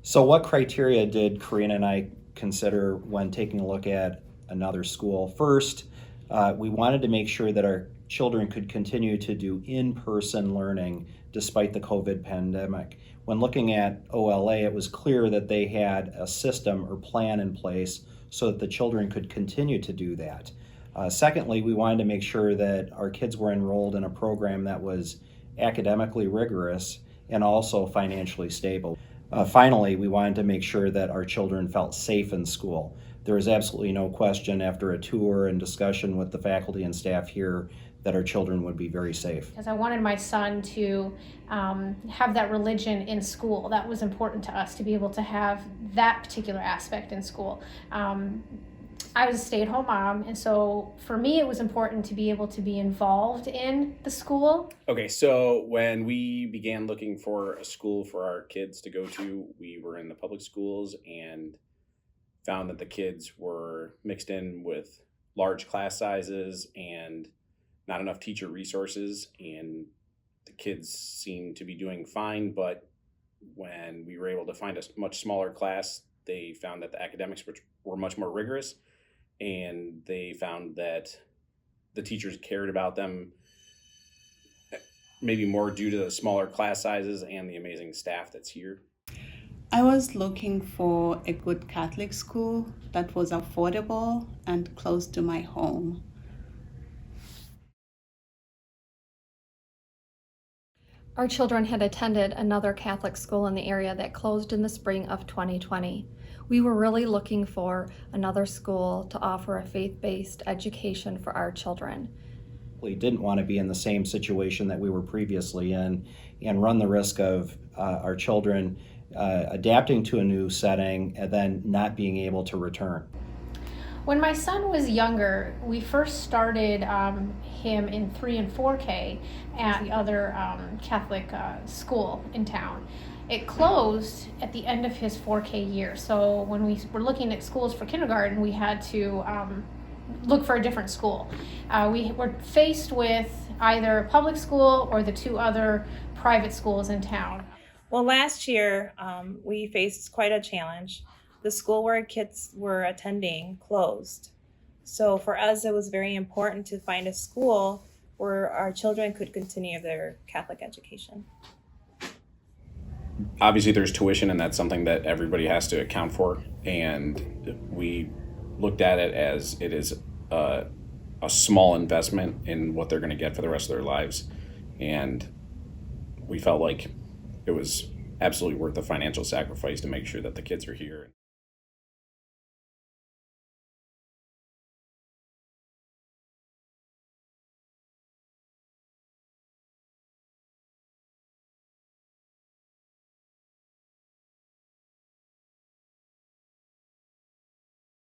So what criteria did Karina and I consider when taking a look at another school? First, we wanted to make sure that our children could continue to do in-person learning despite the COVID pandemic. When looking at OLA, it was clear that they had a system or plan in place so that the children could continue to do that. Secondly, we wanted to make sure that our kids were enrolled in a program that was academically rigorous and also financially stable. Finally, we wanted to make sure that our children felt safe in school. There is absolutely no question after a tour and discussion with the faculty and staff here that our children would be very safe. Because I wanted my son to have that religion in school. That was important to us, to be able to have that particular aspect in school. I was a stay-at-home mom, and so for me it was important to be able to be involved in the school. Okay, so when we began looking for a school for our kids to go to, we were in the public schools and found that the kids were mixed in with large class sizes and not enough teacher resources, and the kids seemed to be doing fine, but when we were able to find a much smaller class, they found that the academics were much more rigorous, and they found that the teachers cared about them maybe more due to the smaller class sizes and the amazing staff that's here. I was looking for a good Catholic school that was affordable and close to my home. Our children had attended another Catholic school in the area that closed in the spring of 2020. We were really looking for another school to offer a faith-based education for our children. We didn't want to be in the same situation that we were previously in and run the risk of our children adapting to a new setting and then not being able to return. When my son was younger, we first started him in 3 and 4K at the other Catholic school in town. It closed at the end of his 4K year, so when we were looking at schools for kindergarten, we had to look for a different school. We were faced with either a public school or the 2 other private schools in town. Well, last year we faced quite a challenge. The school where kids were attending closed. So for us, it was very important to find a school where our children could continue their Catholic education. Obviously, there's tuition, and that's something that everybody has to account for. And we looked at it as it is a small investment in what they're going to get for the rest of their lives. And we felt like it was absolutely worth the financial sacrifice to make sure that the kids are here.